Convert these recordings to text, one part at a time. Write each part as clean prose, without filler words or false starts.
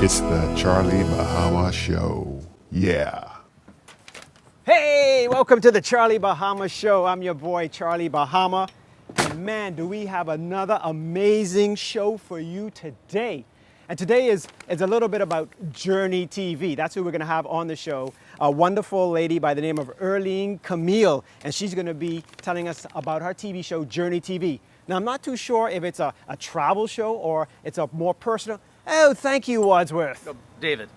It's the Charlie Bahama Show. Yeah. Hey, welcome to the Charlie Bahama Show. I'm your boy, Charlie Bahama. And man, do we have another amazing show for you today. And today is a little bit about JourneyTV. That's who we're going to have on the show. A wonderful lady by the name of Camille. And she's going to be telling us about her TV show, JourneyTV. Now, I'm not too sure if it's a travel show or it's a more personal. Oh, thank you, Wadsworth. David.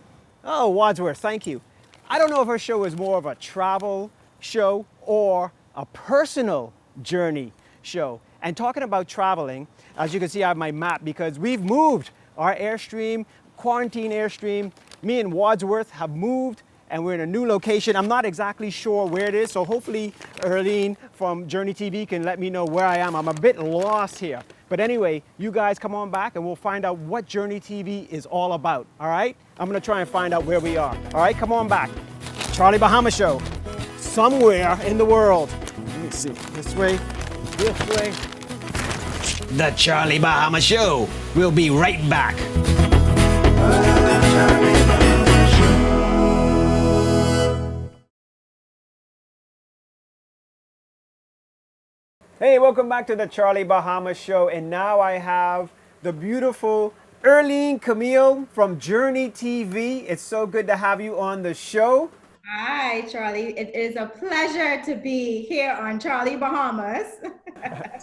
Oh, Wadsworth, thank you. I don't know if her show is more of a travel show or a personal journey show. And talking about traveling, as you can see, I have my map because we've moved our Airstream, quarantine Airstream. Me and Wadsworth have moved and we're in a new location. I'm not exactly sure where it is, so hopefully Erlene from JourneyTV can let me know where I am. I'm a bit lost here. But anyway, you guys come on back and we'll find out what JourneyTV is all about, all right? I'm gonna try and find out where we are. All right, come on back. Charlie Bahama Show, somewhere in the world. Let me see, this way. The Charlie Bahama Show. We'll be right back. Hey, welcome back to the Charlie Bahama Show. And now I have the beautiful Camille from JourneyTV. It's so good to have you on the show. Hi, Charlie. It is a pleasure to be here on Charlie Bahamas.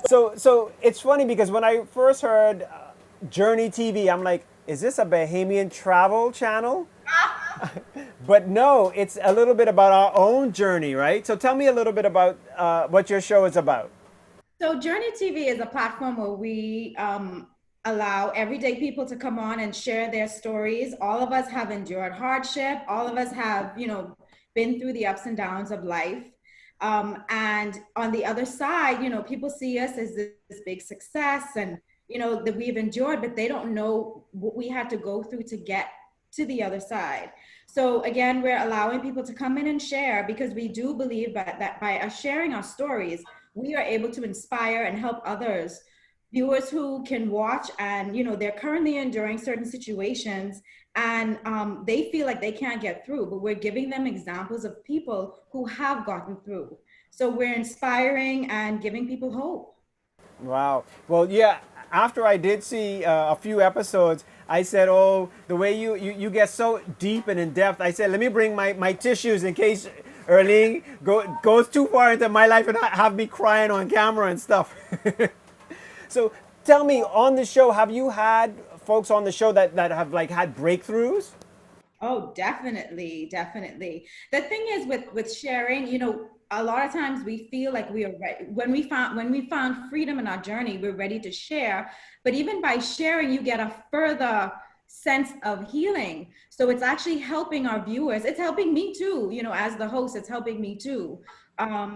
So it's funny because when I first heard JourneyTV, I'm like, is this a Bahamian travel channel? But no, it's a little bit about our own journey, right? So tell me a little bit about what your show is about. So JourneyTV is a platform where we allow everyday people to come on and share their stories. All of us have endured hardship. All of us have, been through the ups and downs of life. And on the other side, people see us as this big success and, that we've endured, but they don't know what we had to go through to get to the other side. So again, we're allowing people to come in and share because we do believe that by us sharing our stories, we are able to inspire and help others, viewers who can watch and, they're currently enduring certain situations and they feel like they can't get through, but we're giving them examples of people who have gotten through. So we're inspiring and giving people hope. Wow. Well, yeah, after I did see a few episodes, I said, oh, the way you get so deep and in depth, I said, let me bring my tissues in case Erling goes too far into my life and have me crying on camera and stuff. So tell me, on the show, have you had folks on the show that have had breakthroughs? Oh, definitely. The thing is with sharing, a lot of times we feel like we are ready. When we found freedom in our journey, we're ready to share. But even by sharing, you get a further sense of healing. So it's actually helping our viewers. It's helping me too, as the host, it's helping me too.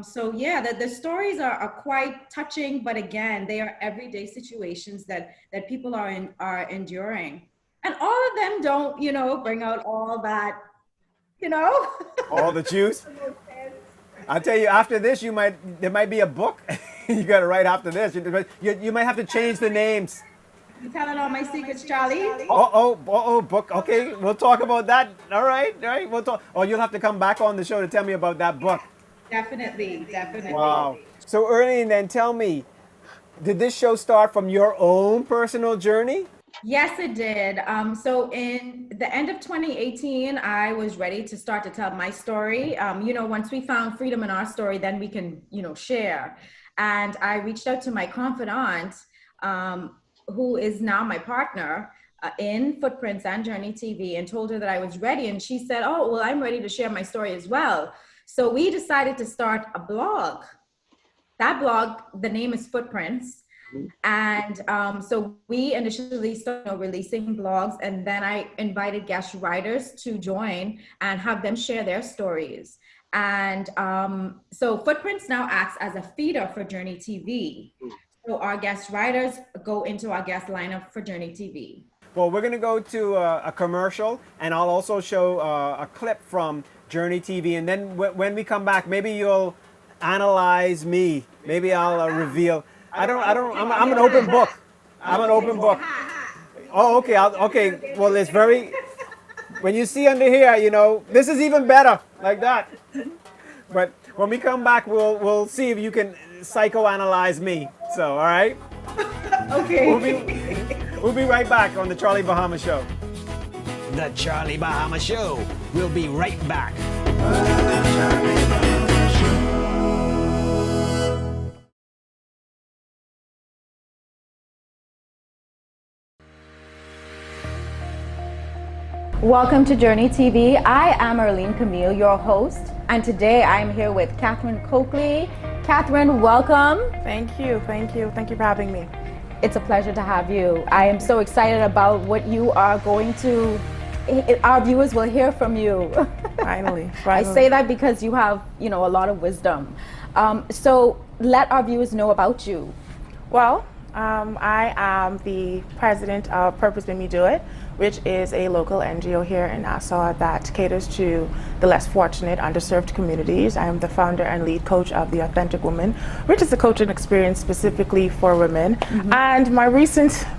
So yeah, the stories are quite touching, but again, they are everyday situations that people are enduring. And all of them don't, bring out all that, All the juice. I'll tell you, after this, there might be a book you got to write after this. You might have to change the names. You telling all my secrets, Charlie? Book. Okay, we'll talk about that. All right. We'll talk. Oh, you'll have to come back on the show to tell me about that book. Definitely. Wow. So, Erlene, then tell me, did this show start from your own personal journey? Yes, it did. So in the end of 2018, I was ready to start to tell my story. Once we found freedom in our story, then we can, share. And I reached out to my confidant, who is now my partner in Footprints and JourneyTV, and told her that I was ready. And she said, oh, well, I'm ready to share my story as well. So we decided to start a blog. That blog, the name is Footprints. And so we initially started releasing blogs, and then I invited guest writers to join and have them share their stories. And so Footprints now acts as a feeder for JourneyTV. So our guest writers go into our guest lineup for JourneyTV. Well, we're going to go to a commercial, and I'll also show a clip from JourneyTV. And then when we come back, maybe you'll analyze me. Maybe I'll reveal. I'm an open book. I'm an open book. Oh, okay. Okay. Well, it's very. when you see under here, this is even better, like that. But when we come back, we'll see if you can psychoanalyze me. So, all right? Okay. We'll be right back on the Charlie Bahama Show. The Charlie Bahama Show. We'll be right back. Welcome to JourneyTV. I am Arlene Camille, your host, and today I am here with Catherine Coakley. Catherine, welcome. Thank you for having me. It's a pleasure to have you. I am so excited about what you are going to. Our viewers will hear from you. Finally. I say that because you have, a lot of wisdom. So let our viewers know about you. Well, I am the president of Purpose Made Me Do It, which is a local NGO here in Nassau that caters to the less fortunate, underserved communities. I am the founder and lead coach of The Authentic Woman, which is a coaching experience specifically for women. Mm-hmm. And my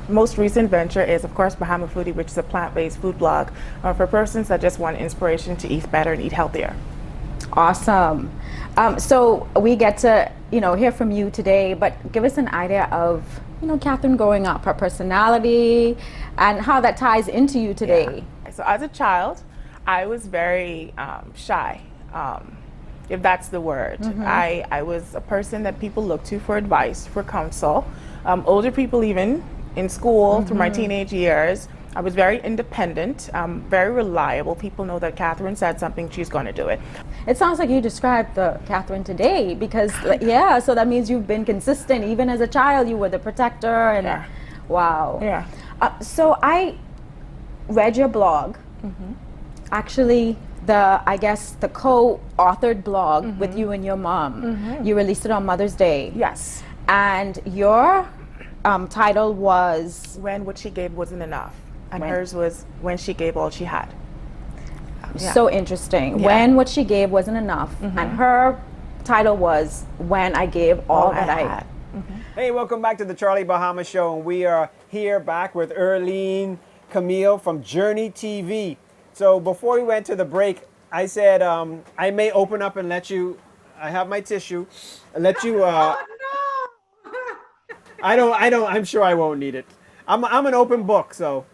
most recent venture is, of course, Bahama Foodie, which is a plant-based food blog for persons that just want inspiration to eat better and eat healthier. Awesome. So we get to, hear from you today, but give us an idea of, Catherine growing up, her personality, and how that ties into you today. Yeah. So as a child, I was very shy, if that's the word. Mm-hmm. I was a person that people looked to for advice, for counsel. Older people even in school, mm-hmm. through my teenage years. I was very independent, very reliable. People know that Catherine said something, she's going to do it. It sounds like you described the Catherine today because, yeah, so that means you've been consistent. Even as a child, you were the protector. And yeah. Wow. Yeah. So I read your blog. Mm-hmm. Actually, the co-authored blog mm-hmm. with you and your mom. Mm-hmm. You released it on Mother's Day. Yes. And your title was? When What She Gave Wasn't Enough. And hers was When She Gave All She Had. Yeah. So interesting. Yeah. When What She Gave Wasn't Enough. Mm-hmm. And her title was When I Gave All That I Had. Mm-hmm. Hey, welcome back to the Charlie Bahama Show. And we are here back with Arlene Camille from JourneyTV. So before we went to the break, I said I may open up and let you, I have my tissue, let you, oh, no. I'm sure I won't need it. I'm an open book, so.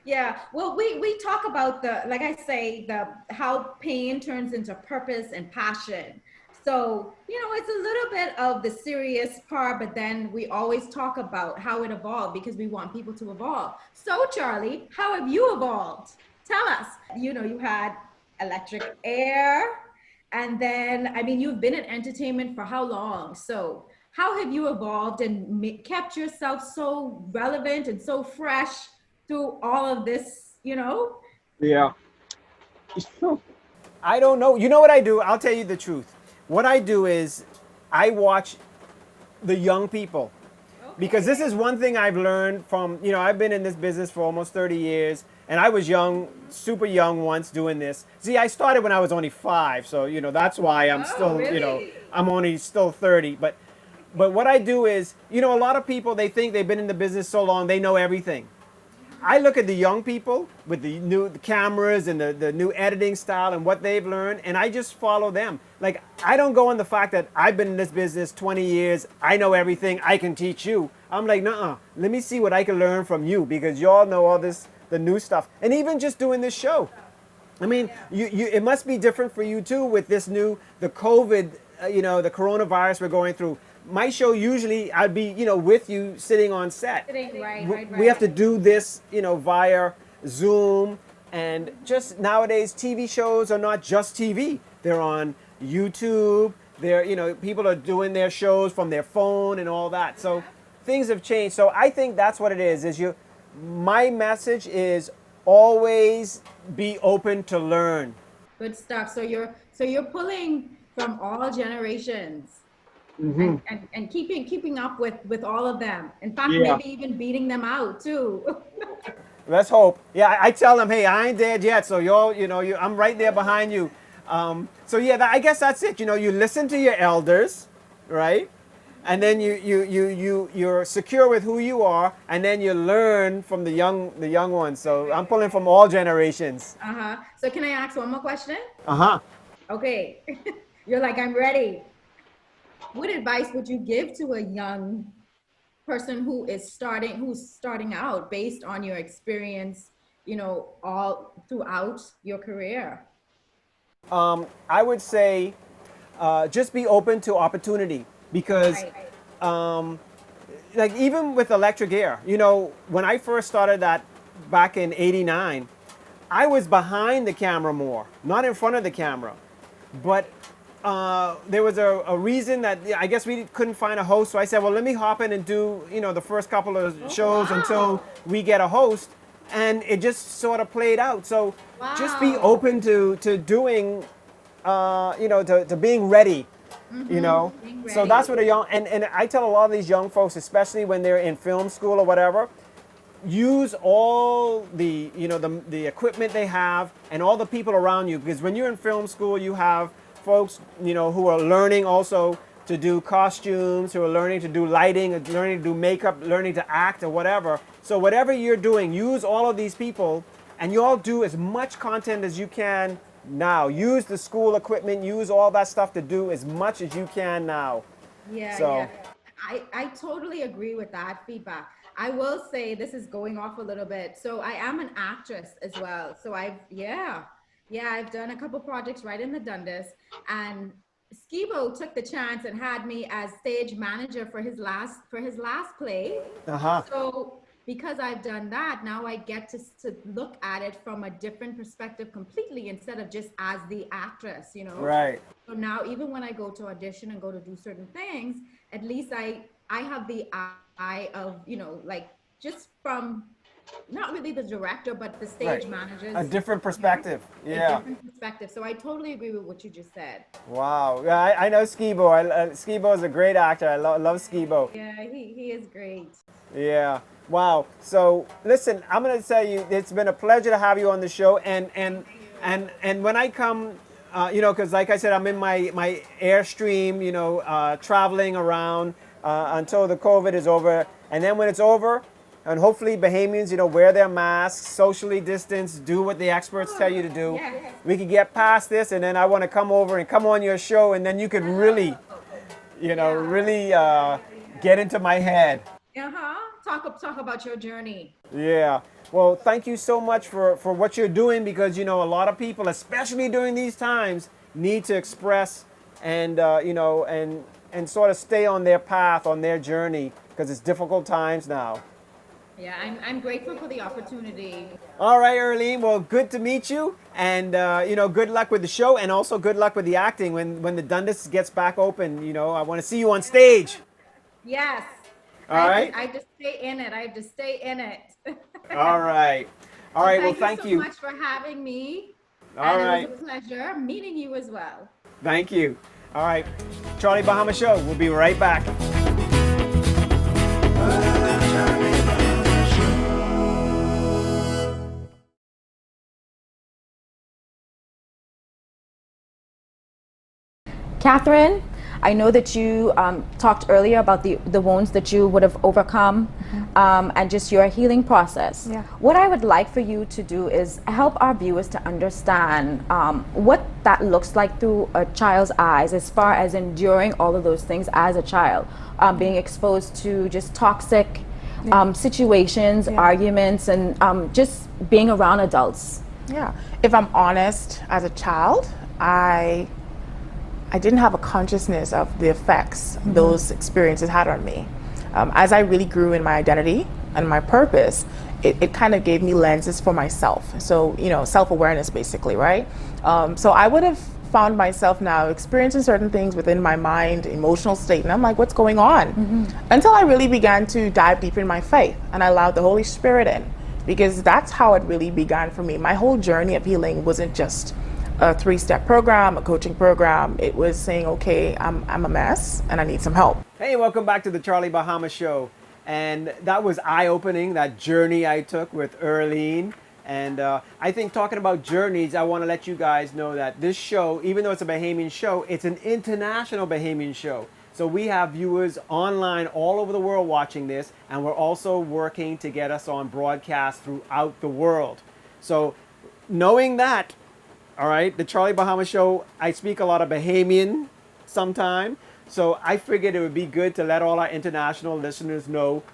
Yeah. Well, we talk about like I say, how pain turns into purpose and passion. So, it's a little bit of the serious part, but then we always talk about how it evolved because we want people to evolve. So, Charlie, how have you evolved? Tell us. You had electric air, and then, you've been in entertainment for how long? So, how have you evolved and kept yourself so relevant and so fresh through all of this, Yeah. I don't know. You know what I do? I'll tell you the truth. What I do is I watch the young people. Okay. Because this is one thing I've learned from, I've been in this business for almost 30 years. And I was young, super young once doing this. See, I started when I was only 5. So, that's why I'm still, really? I'm only still 30. But what I do is, a lot of people, they think they've been in the business so long, they know everything. I look at the young people with the new cameras and the new editing style and what they've learned, and I just follow them. Like, I don't go on the fact that I've been in this business 20 years, I know everything, I can teach you. I'm like, nuh-uh, let me see what I can learn from you because y'all know all this, the new stuff. And even just doing this show. It must be different for you too with this the COVID, the coronavirus we're going through. My show usually I'd be, with you sitting on set. Right. We have to do this, via Zoom, and just nowadays TV shows are not just TV. They're on YouTube. They're, people are doing their shows from their phone and all that. So things have changed. So I think that's what it is my message is always be open to learn. Good stuff. So you're pulling from all generations. Mm-hmm. And keeping up with all of them. In fact, maybe even beating them out too. Let's hope. Yeah, I tell them, hey, I ain't dead yet, so y'all, I'm right there behind you. I guess that's it. You listen to your elders, right? and then you're secure with who you are, and then you learn from the young ones. So I'm pulling from all generations. Uh-huh. So can I ask one more question? Uh-huh. Okay. You're like, I'm ready. What advice would you give to a young person who's starting out based on your experience, all throughout your career? I would say just be open to opportunity, because Right. like even with electric air, when I first started that back in 89, I was behind the camera more, not in front of the camera. But there was a reason that I guess we couldn't find a host. So I said, well, let me hop in and do, the first couple of shows until we get a host. And it just sort of played out. So just be Wow. open to doing, to being ready. Being So ready. that's what and I tell a lot of these young folks, especially when they're in film school or whatever, use all the the equipment they have and all the people around you, because when you're in film school you have folks who are learning also to do costumes, who are learning to do lighting, learning to do makeup, learning to act or whatever. So whatever you're doing, use all of these people, and you all do as much content as you can now. Use the school equipment, use all that stuff to do as much as you can now. Yeah, So- yeah. I totally agree with that feedback. I will say this is going off a little bit. So I am an actress as well. So I've done a couple projects right in the Dundas, and Skibo took the chance and had me as stage manager for his last play. Uh-huh. So because I've done that, now I get to look at it from a different perspective completely, instead of just as the actress, Right. So now even when I go to audition and go to do certain things, at least I have the eye of, like just from not really the director, but the stage Right. managers. A different perspective. A Yeah. different perspective. So I totally agree with what you just said. Wow. Yeah, I know Skibo. Skibo is a great actor. I love Skibo. Yeah, he is great. Yeah. Wow. So listen, I'm gonna tell you, it's been a pleasure to have you on the show. And when I come, because like I said, I'm in my Airstream, traveling around until the COVID is over, and then when it's over, and hopefully Bahamians, wear their masks, socially distance, do what the experts tell you to do. Yes. We can get past this, and then I want to come over and come on your show, and then you could really, really get into my head. Uh-huh. Talk about your journey. Yeah. Well, thank you so much for what you're doing, because, a lot of people, especially during these times, need to express and, and sort of stay on their path, on their journey, because it's difficult times now. Yeah, I'm grateful for the opportunity. All right, Earlene. Well, good to meet you, and good luck with the show, and also good luck with the acting when the Dundas gets back open. I want to see you on stage. Yes. All right. I just stay in it. I have to stay in it. All right. All right. Well, thank so you. much for having me. All and right. It was a pleasure meeting you as well. Thank you. All right. Charlie Bahama Show. We'll be right back. Catherine, I know that you talked earlier about the wounds that you would have overcome and just your healing process. Yeah. What I would like for you to do is help our viewers to understand what that looks like through a child's eyes, as far as enduring all of those things as a child, being exposed to just toxic situations, arguments, and just being around adults. Yeah. If I'm honest, as a child, I didn't have a consciousness of the effects those experiences had on me. As I really grew in my identity and my purpose, it kind of gave me lenses for myself. So, self-awareness basically, right? So I would have found myself now experiencing certain things within my mind, emotional state, and I'm like, what's going on? Until I really began to dive deeper in my faith and I allowed the Holy Spirit in, because that's how it really began for me. My whole journey of healing wasn't just a 3-step program, a coaching program. It was saying, okay, I'm a mess and I need some help. Hey, welcome back to the Charlie Bahama Show. And that was eye-opening, that journey I took with Earlene. And I think talking about journeys, I want to let you guys know that this show, even though it's a Bahamian show, it's an international Bahamian show. So we have viewers online all over the world watching this, and we're also working to get us on broadcast throughout the world. So knowing that, all right, the Charlie Bahama Show, I speak a lot of Bahamian sometime. So I figured it would be good to let all our international listeners know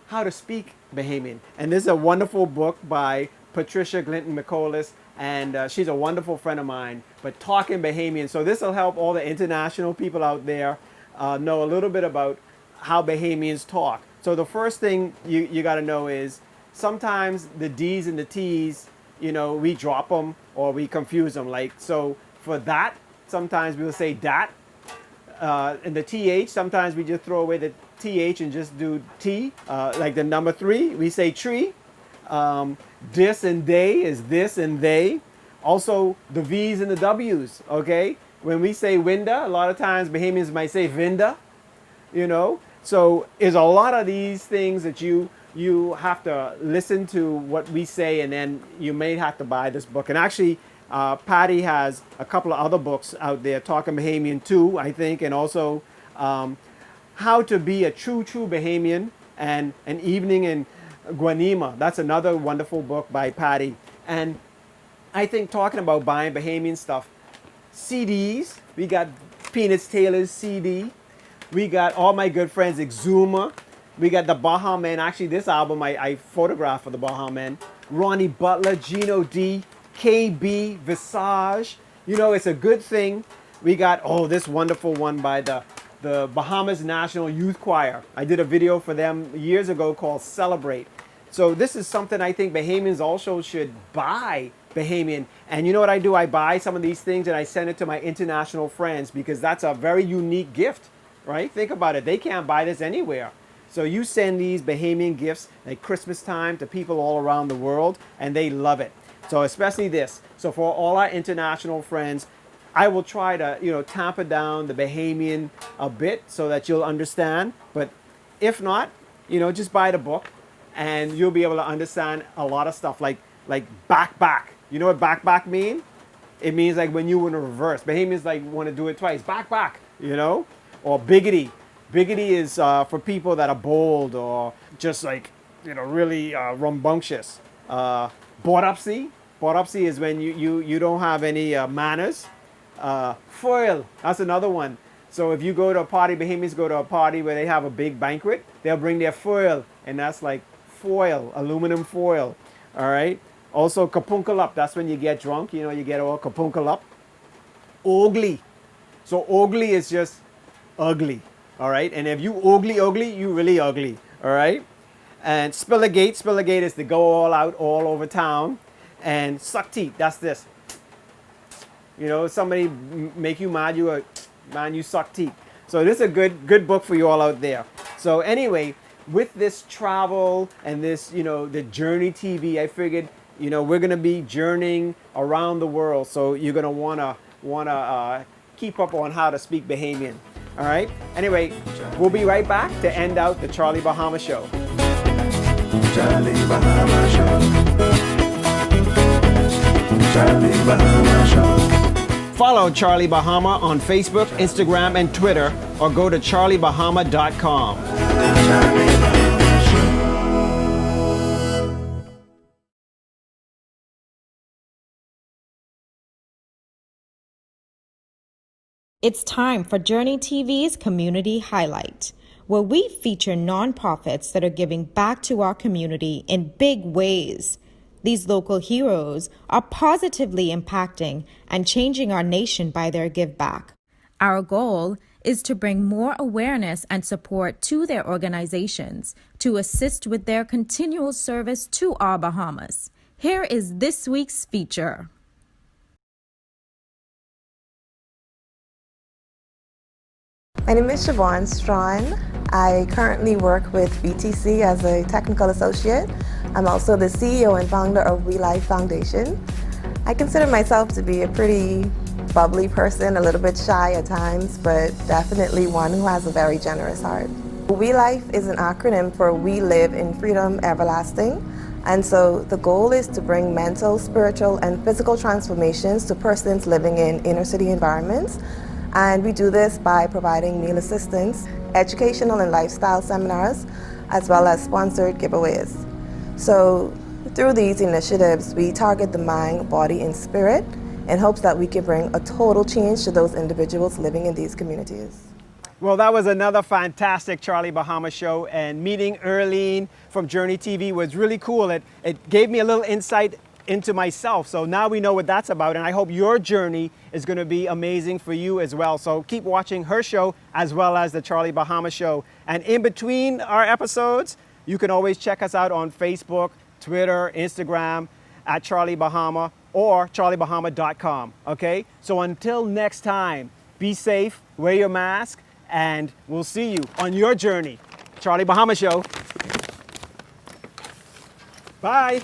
how to speak Bahamian. And this is a wonderful book by Patricia Glinton McColas, and she's a wonderful friend of mine, but talking Bahamian. So this will help all the international people out there know a little bit about how Bahamians talk. So the first thing you got to know is sometimes the D's and the T's, you know, we drop them or we confuse them. Like, so for that, sometimes we'll say dat. And the TH, sometimes we just throw away the TH and just do T. Like the number 3, we say tree. This and they is this and they. Also, the V's and the W's, okay? When we say winda, a lot of times Bahamians might say vinda, you know? So there's a lot of these things that you have to listen to what we say, and then you may have to buy this book. And actually, Patty has a couple of other books out there, Talking Bahamian too, I think, and also How to Be a True Bahamian, and An Evening in Guanima. That's another wonderful book by Patty. And I think talking about buying Bahamian stuff, CDs, we got Peanuts Taylor's CD. We got all my good friends Exuma. We got the Bahama, and actually this album I photographed for the Bahama. Ronnie Butler, Gino D, KB, Visage. You know, it's a good thing. We got, this wonderful one by the Bahamas National Youth Choir. I did a video for them years ago called Celebrate. So this is something I think Bahamians also should buy Bahamian. And you know what I do? I buy some of these things and I send it to my international friends, because that's a very unique gift, right? Think about it. They can't buy this anywhere. So you send these Bahamian gifts like Christmas time to people all around the world, and they love it. So especially this. So for all our international friends, I will try to, tamper down the Bahamian a bit so that you'll understand. But if not, just buy the book and you'll be able to understand a lot of stuff like back. You know what back mean? It means like when you in a reverse. Bahamians like want to do it twice. Back, or biggity. Biggity is for people that are bold or just like, really rambunctious. Borupsi is when you don't have any manners. Foil, that's another one. So if you go to a party, Bahamians go to a party where they have a big banquet, they'll bring their foil, and that's like foil, aluminum foil. All right. Also kapunkalap, that's when you get drunk, you get all kapunkalap. Ugly. So ugly is just ugly. All right. And if you ugly, you really ugly. All right. And spillagate is to go all out all over town. And suck teeth, that's this. Somebody make you mad, you suck teeth. So this is a good book for you all out there. So anyway, with this travel and this, the JourneyTV, I figured, we're gonna be journeying around the world. So you're gonna wanna keep up on how to speak Bahamian. All right. Anyway, we'll be right back to end out the Charlie Bahama Show. Charlie Bahama Show. Charlie Bahama Show. Follow Charlie Bahama on Facebook, Instagram, and Twitter, or go to charliebahama.com. It's time for JourneyTV's Community Highlight, where we feature nonprofits that are giving back to our community in big ways. These local heroes are positively impacting and changing our nation by their give back. Our goal is to bring more awareness and support to their organizations to assist with their continual service to our Bahamas. Here is this week's feature. My name is Siobhan Strawn. I currently work with BTC as a technical associate. I'm also the CEO and founder of We Life Foundation. I consider myself to be a pretty bubbly person, a little bit shy at times, but definitely one who has a very generous heart. We Life is an acronym for We Live in Freedom Everlasting. And so the goal is to bring mental, spiritual, and physical transformations to persons living in inner city environments. And we do this by providing meal assistance, educational and lifestyle seminars, as well as sponsored giveaways. So through these initiatives, we target the mind, body, and spirit in hopes that we can bring a total change to those individuals living in these communities. Well, that was another fantastic Charlie Bahama show, and meeting Earlene from JourneyTV was really cool. It gave me a little insight into myself, so now we know what that's about, and I hope your journey is going to be amazing for you as well. So keep watching her show as well as the Charlie Bahama show. And in between our episodes, you can always check us out on Facebook, Twitter, Instagram, at Charlie Bahama or charliebahama.com, okay? So until next time, be safe, wear your mask, and we'll see you on your journey. Charlie Bahama Show. Bye.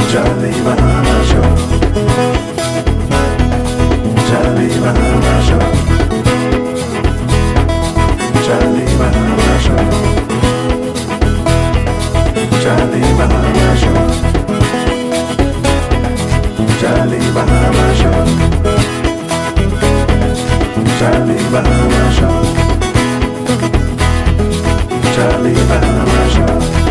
Charlie Bahama Show. Charlie Bahama Show. Charlie Bahama Show. Charlie Bahama Show. Charlie Bahama Show. Charlie Bahama Show. Charlie Bahama Show.